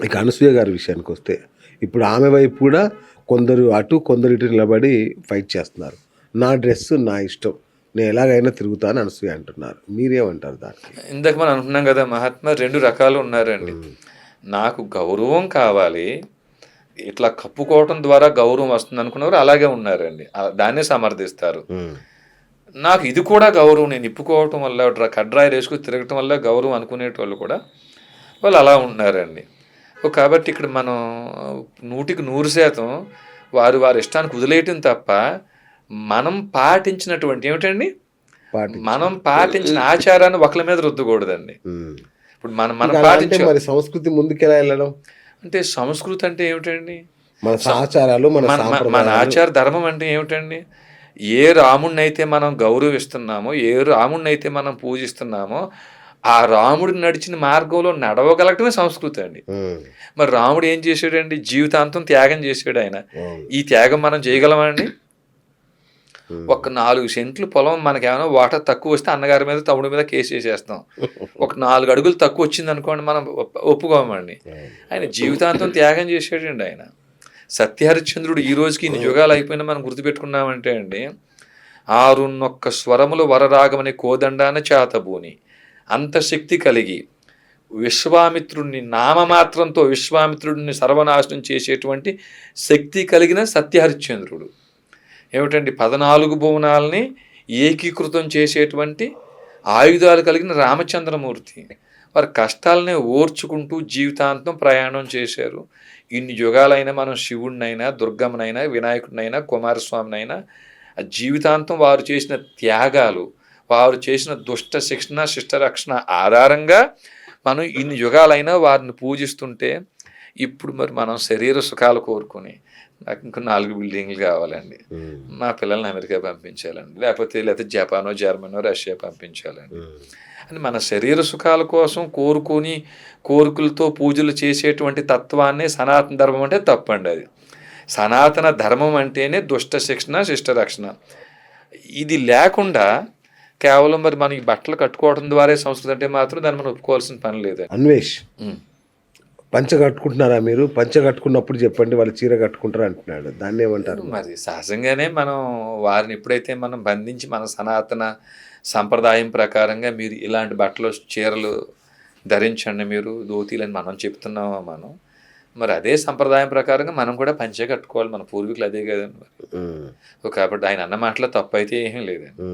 ఇక అనసూయ గారి విషయానికి వస్తే ఇప్పుడు ఆమె వైపు కూడా కొందరు అటు కొందరు ఇటు నిలబడి ఫైట్ చేస్తున్నారు. నా డ్రెస్ నా ఇష్టం, నేను ఎలాగైనా తిరుగుతాను అనసూయ అంటున్నారు. మీరేమంటారు దానికి? ఇందాక మనం అంటున్నాం కదా మహాత్మా 2 రకాలు ఉన్నారండి. నాకు గౌరవం కావాలి, ఇట్లా కప్పుకోవటం ద్వారా గౌరవం వస్తుంది అనుకున్నవారు అలాగే ఉన్నారండి. దాన్నే సమర్థిస్తారు. నాకు ఇది కూడా గౌరవం, నేను ఇప్పుకోవటం వల్ల కడ్రాయి వేసుకుని తిరగటం వల్ల గౌరవం అనుకునేటోళ్ళు కూడా వాళ్ళు అలా ఉన్నారండి. కాబట్టి ఇక్కడ మనం 100% వారి వారి ఇష్టానికి వదిలేయటం తప్ప మనం పాటించినటువంటి ఏమిటండి, మనం పాటించిన ఆచారాన్ని ఒకరి మీద రుద్దకూడదండి. ఇప్పుడు మనం పాటించే మరి సంస్కృతి ముందుకెలా వెళ్ళడం అంటే, సంస్కృతి అంటే ఏమిటండి, మన ఆచారాలు, మన ఆచార ధర్మం అంటే ఏమిటండి? ఏ రాముడిని అయితే మనం గౌరవిస్తున్నామో, ఏ రాముడిని అయితే మనం పూజిస్తున్నామో, ఆ రాముడు నడిచిన మార్గంలో నడవగలగటమే సంస్కృతి అండి. మరి రాముడు ఏం చేశాడండి? జీవితాంతం త్యాగం చేశాడు ఆయన. ఈ త్యాగం మనం చేయగలమండి? ఒక 4 సెంట్లు పొలం మనకేమైనా వాటర్ తక్కువ వస్తే అన్నగారి మీద తమ్ముడి మీద కేసు వేసేస్తాం. ఒక 4 అడుగులు తక్కువ వచ్చింది అనుకోండి, మనం ఒప్పుకోమండి. ఆయన జీవితాంతం త్యాగం చేశాడండి ఆయన. సత్యహరిశ్చంద్రుడు ఈ రోజుకి ఇన్ని యుగాలు అయిపోయినా మనం గుర్తుపెట్టుకున్నామంటే అండి, 6 స్వరములు వరరాగమని కోదండాన చేతబూని అంత శక్తి కలిగి విశ్వామిత్రుడిని నామమాత్రంతో విశ్వామిత్రుడిని సర్వనాశనం చేసేటువంటి శక్తి కలిగిన సత్యహరిశ్చంద్రుడు. ఏమిటండి, 14 భువనాలని ఏకీకృతం చేసేటువంటి ఆయుధాలు కలిగిన రామచంద్రమూర్తి. వారి కష్టాలనే ఓర్చుకుంటూ జీవితాంతం ప్రయాణం చేశారు. ఇన్ని యుగాలైనా మనం శివుడినైనా, దుర్గమ్మనైనా, వినాయకుడినైనా, కుమారస్వామినైనా జీవితాంతం వారు చేసిన త్యాగాలు, వారు చేసిన దుష్ట శిక్షణ శిష్ట రక్షణ ఆధారంగా మనం ఇన్ని యుగాలైనా వారిని పూజిస్తుంటే, ఇప్పుడు మరి మనం శరీర సుఖాలు కోరుకుని నాకు ఇంకా 4 బిల్డింగ్లు కావాలండి, మా పిల్లల్ని అమెరికా పంపించాలండి, లేకపోతే జపానో జర్మనో రష్యా పంపించాలండి అని మన శరీర సుఖాల కోసం కోరుకొని కోరికలతో పూజలు చేసేటువంటి తత్వాన్ని సనాతన ధర్మం అంటే తప్పండి. అది సనాతన ధర్మం అంటేనే దుష్ట శిక్షణ శిష్ట రక్షణ. ఇది లేకుండా కేవలం మరి మనం ఈ బట్టలు కట్టుకోవడం ద్వారా సంస్కృతి అంటే మాత్రం దాన్ని మనం ఒప్పుకోవాల్సిన పని లేదు. అన్వేష్, పంచ కట్టుకుంటున్నారా మీరు? పంచ కట్టుకున్నప్పుడు చెప్పండి, వాళ్ళు చీర కట్టుకుంటారు అంటున్నాడు, దాన్ని ఏమంటారు? మరి సహజంగానే మనం వారిని ఎప్పుడైతే మనం బంధించి మన సనాతన సంప్రదాయం ప్రకారంగా మీరు ఇలాంటి బట్టలు చీరలు ధరించండి, మీరు ధోతీలని మనం చెప్తున్నామా, మరి అదే సంప్రదాయం ప్రకారంగా మనం కూడా పంచే కట్టుకోవాలి. మన పూర్వీకులు అదే కదండి మరి. కాబట్టి ఆయన అన్న మాటలో తప్పు అయితే ఏమీ లేదండి.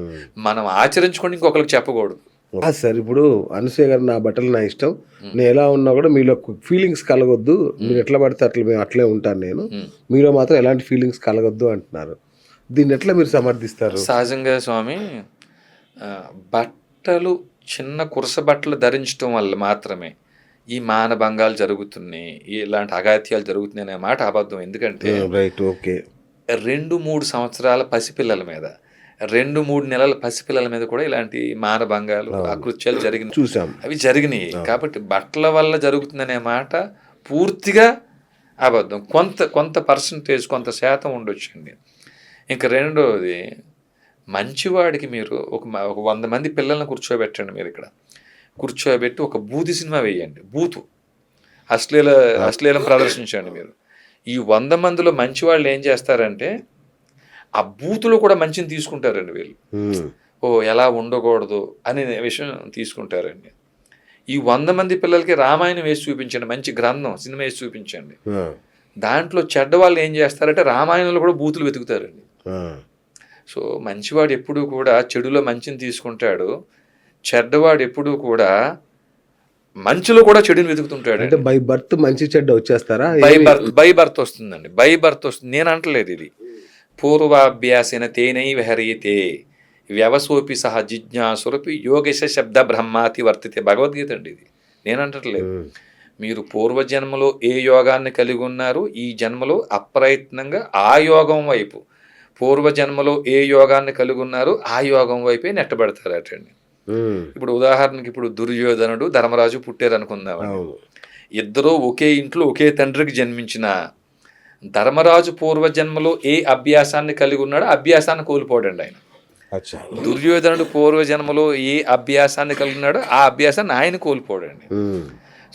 మనం ఆచరించుకోండి, ఇంకొకరికి చెప్పకూడదు. సార్, ఇప్పుడు అనసూయ గారు నా బట్టలు నా ఇష్టం, నేను ఎలా ఉన్నా కూడా మీలో ఫీలింగ్స్ కలగొద్దు, మీరు ఎట్లా పడితే అట్లా మేము అట్లే ఉంటాను నేను, మీలో మాత్రం ఎలాంటి ఫీలింగ్స్ కలగొద్దు అంటున్నారు. దీన్ని ఎట్లా మీరు సమర్థిస్తారు? సహజంగా స్వామి, బట్టలు చిన్న కురస బట్టలు ధరించడం వల్ల మాత్రమే ఈ మానభంగాలు జరుగుతున్నాయి, ఇలాంటి అఘాత్యాలు జరుగుతున్నాయి అనే మాట అబద్ధం. ఎందుకంటే 2-3 సంవత్సరాల పసిపిల్లల మీద, 2-3 నెలల పసిపిల్లల మీద కూడా ఇలాంటి మానభంగాలు అకృత్యాలు చూసాం, అవి జరిగినాయి. కాబట్టి బట్టల వల్ల జరుగుతుందనే మాట పూర్తిగా అబద్ధం. కొంత పర్సంటేజ్, కొంత శాతం ఉండొచ్చండి. ఇంకా రెండవది, మంచివాడికి మీరు ఒక 100 మంది పిల్లల్ని కూర్చోబెట్టండి, మీరు ఇక్కడ కూర్చోబెట్టి ఒక బూతి సినిమా వేయండి, బూతు అశ్లీలం ప్రదర్శించండి. మీరు ఈ 100 మందిలో మంచి వాళ్ళు ఏం చేస్తారంటే ఆ బూతులో కూడా మంచిని తీసుకుంటారండి వీళ్ళు. ఎలా ఉండకూడదు అనే విషయం తీసుకుంటారండి. ఈ 100 మంది పిల్లలకి రామాయణం వేసి చూపించండి, మంచి గ్రంథం సినిమా వేసి చూపించండి. దాంట్లో చెడ్డవాళ్ళు ఏం చేస్తారంటే రామాయణంలో కూడా బూతులు వెతుకుతారండి. సో మంచివాడు ఎప్పుడూ కూడా చెడులో మంచిని తీసుకుంటాడు, చెడ్డవాడు ఎప్పుడూ కూడా మంచిలో కూడా చెడుని వెతుకుతుంటాడు. అంటే బై బర్త్ మంచి చెడ్డ వచ్చేస్తారా? బై బర్త్ వస్తుందండి, బై బర్త్ వస్తుంది. నేను అంటలేదు ఇది. పూర్వాభ్యాసిన తేనై విహరీతే వ్యవసోపి సహ జిజ్ఞాసురపి యోగేశ శబ్ద బ్రహ్మాతి వర్తితే, భగవద్గీత అండి ఇది, నేను అంటట్లేదు. మీరు పూర్వజన్మలో ఏ యోగాన్ని కలిగి ఉన్నారు, ఈ జన్మలో అప్రయత్నంగా ఆ యోగం వైపు, పూర్వజన్మలో ఏ యోగాన్ని కలిగి ఉన్నారు ఆ యోగం వైపే నెట్టబడతారటండి. ఇప్పుడు ఉదాహరణకి, ఇప్పుడు దుర్యోధనుడు ధర్మరాజు పుట్టారు అనుకుందామండి. ఇద్దరూ ఒకే ఇంట్లో ఒకే తండ్రికి జన్మించిన ధర్మరాజు పూర్వజన్మలో ఏ అభ్యాసాన్ని కలిగి ఉన్నాడో అభ్యాసాన్ని కోల్పోడండి ఆయన. దుర్యోధనుడు పూర్వజన్మలో ఏ అభ్యాసాన్ని కలిగి ఉన్నాడో ఆ అభ్యాసాన్ని ఆయన కోల్పోడండి.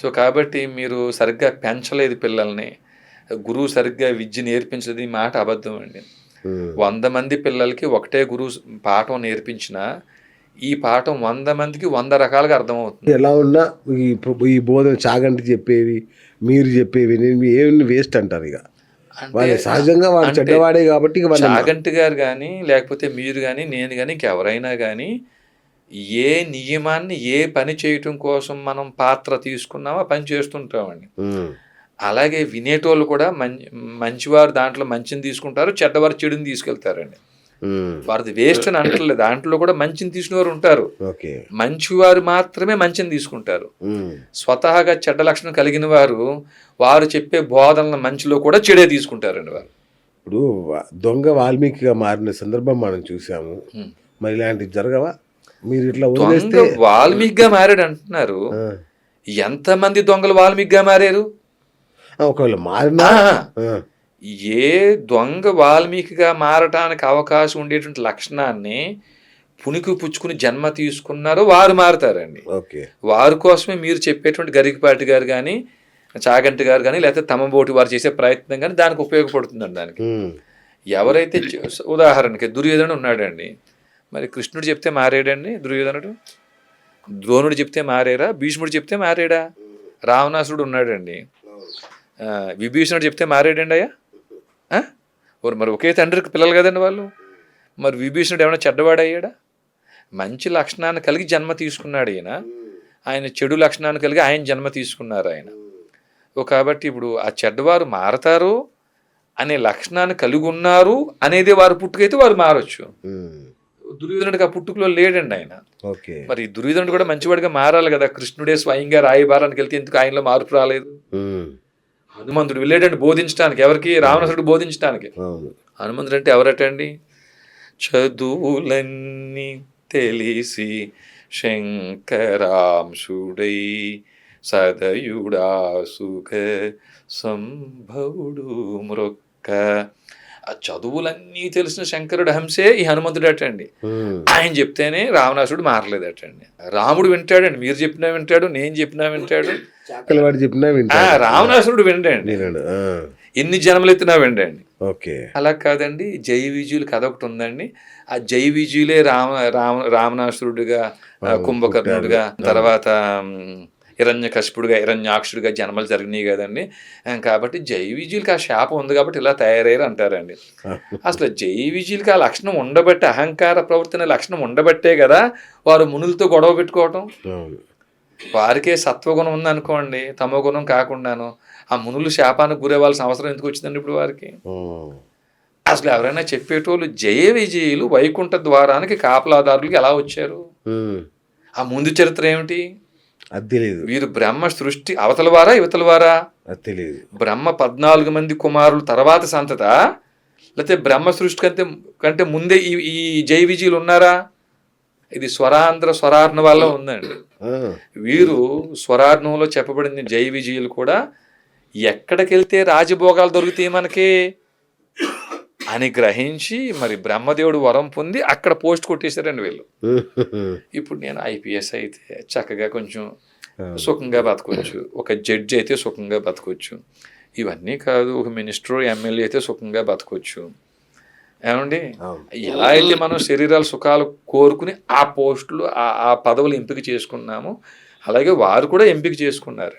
సో కాబట్టి మీరు సరిగ్గా పెంచలేదు పిల్లల్ని, గురువు సరిగ్గా విద్య నేర్పించలేదు, ఈ మాట అబద్ధం అండి. 100 మంది పిల్లలకి ఒకటే గురువు పాఠం నేర్పించినా ఈ పాఠం 100 మందికి 100 రకాలుగా అర్థమవుతుంది. ఎలా ఉన్నా ఈ బోధన చాగంటి చెప్పేవి, మీరు చెప్పేవి ఏమి వేస్ట్ అంటారు. ఇక వాళ్ళు సహజంగా వాడు చెడ్డవాడే కాబట్టి చాగంటి గారు కానీ, లేకపోతే మీరు కానీ, నేను కానీ, ఇంకెవరైనా కానీ ఏ నియమాన్ని ఏ పని చేయటం కోసం మనం పాత్ర తీసుకున్నామో పని చేస్తుంటామండి. అలాగే వినేటోళ్ళు కూడా మంచివారు దాంట్లో మంచిని తీసుకుంటారు, చెడ్డవారు చెడుని తీసుకెళ్తారండి. వారిది వేస్ట్ అని అంటలేదు, దాంట్లో కూడా మంచిని తీసుకునేవారు ఉంటారు. మంచివారు మాత్రమే మంచిని తీసుకుంటారు. స్వతహాగా చెడ్డ లక్షణం కలిగిన వారు చెప్పే బోధనల మంచిలో కూడా చెడే తీసుకుంటారండి వారు. ఇప్పుడు దొంగ వాల్మీకిగా మారిన సందర్భం మనం చూసాము. మరి ఇలాంటివి జరగవా? మీరు ఇట్లా దొంగ వాల్మీకిగా మారాడు అంటున్నారు. ఎంతమంది దొంగలు వాల్మీకిగా మారారు? ఒకవేళ మారినా ఏ దొంగ వాల్మీకిగా మారటానికి అవకాశం ఉండేటువంటి లక్షణాన్ని పుణికి పుచ్చుకుని జన్మ తీసుకున్నారో వారు మారుతారండి. వారి కోసమే మీరు చెప్పేటువంటి గరికపాటి గారు కానీ, చాగంటి గారు కానీ, లేకపోతే తమబోటి వారు చేసే ప్రయత్నం కానీ దానికి ఉపయోగపడుతుందండి. దానికి ఎవరైతే ఉదాహరణకి దుర్యోధనుడు ఉన్నాడండి, మరి కృష్ణుడు చెప్తే మారాడండి దుర్యోధనుడు? ద్రోణుడు చెప్తే మారేరా? భీష్ముడు చెప్తే మారాడా? రావణాసురుడు ఉన్నాడండి, విభీషణుడు చెప్తే మారాడండి అయ్యా? మరి ఒకే తండ్రికి పిల్లలు కదండి వాళ్ళు. మరి విభీషణుడు ఏమైనా చెడ్డవాడయ్యాడా? మంచి లక్షణాన్ని కలిగి జన్మ తీసుకున్నాడు ఆయన చెడు లక్షణాన్ని కలిగి ఆయన జన్మ తీసుకున్నారు ఆయన. కాబట్టి ఇప్పుడు ఆ చెడ్డవారు మారతారు అనే లక్షణాన్ని కలిగి ఉన్నారు అనేది వారు పుట్టుకైతే వారు మారచ్చు. దుర్యోధనుడికి ఆ పుట్టుకలో లేడండి ఆయన. మరి దుర్యోధనుడు కూడా మంచివాడిగా మారాలి కదా. కృష్ణుడే స్వయంగా రాయబారానికి వెళ్తే ఎందుకు ఆయనలో మార్పు రాలేదు? హనుమంతుడు వెళ్ళాడండి బోధించడానికి. ఎవరికి? రావణాసురుడు బోధించడానికి. హనుమంతుడు అంటే ఎవరటండి? చదువులన్నీ తెలిసి శంకరాంశుడై సదయుడా సుఖ సంభవుడు మృక్క. ఆ చదువులన్నీ తెలిసిన శంకరుడు హంసే ఈ హనుమంతుడు అటండి. ఆయన చెప్తేనే రావణాసుడు మారలేదటండి. రాముడు వింటాడండి, మీరు చెప్పినా వింటాడు, నేను చెప్పినా వింటాడు, రావణాసురుడు వినండి, ఎన్ని జన్మలు ఎత్తినా వినండి. అలా కాదండి. జై విజయులు కథ ఒకటి ఉందండి. ఆ జై విజయులే రావణాసురుడుగా, కుంభకర్ణుడుగా, తర్వాత హిరణ్యకశిపుడుగా, హిరణ్యాక్షుడిగా జన్మలు జరిగినాయి కదండి. కాబట్టి జై విజయులకి ఆ శాపం ఉంది కాబట్టి ఇలా తయారయ్యారు అంటారండి. అసలు జై విజయులకి ఆ లక్షణం ఉండబట్టే, అహంకార ప్రవర్తన లక్షణం ఉండబట్టే కదా వారు మునులతో గొడవ పెట్టుకోవటం. వారికే సత్వగుణం ఉందనుకోండి, తమో గుణం కాకుండాను, ఆ మునులు శాపానికి గురేవాల్సిన అవసరం ఎందుకు వచ్చిందండి ఇప్పుడు వారికి? అసలు ఎవరైనా చెప్పేటోళ్ళు జయ విజయులు వైకుంఠ ద్వారానికి కాపలాదారులకి ఎలా వచ్చారు? ఆ ముందు చరిత్ర ఏమిటి? వీరు బ్రహ్మ సృష్టి అవతల వారా ఇవతల వారా? బ్రహ్మ 14 మంది కుమారులు తర్వాత సంతత, లేకపోతే బ్రహ్మ సృష్టి కంటే ముందే ఈ జై విజయులు ఉన్నారా? ఇది స్వరార్ణ వల్ల ఉందండి. వీరు స్వరార్ణంలో చెప్పబడింది జై విజయులు కూడా ఎక్కడికెళ్తే రాజభోగాలు దొరుకుతాయి మనకి అని గ్రహించి మరి బ్రహ్మదేవుడు వరం పొంది అక్కడ పోస్ట్ కొట్టేశారండి వీళ్ళు. ఇప్పుడు నేను ఐపీఎస్ అయితే చక్కగా కొంచెం సుఖంగా బతకొచ్చు, ఒక జడ్జి అయితే సుఖంగా బతకొచ్చు, ఇవన్నీ కాదు ఒక మినిస్టర్ ఎమ్మెల్యే అయితే సుఖంగా బతకొచ్చు. ఏమండి, ఎలా అయితే మనం శరీరాల సుఖాలు కోరుకుని ఆ పోస్టులు ఆ పదవులు ఎంపిక చేసుకున్నామో అలాగే వారు కూడా ఎంపిక చేసుకున్నారు.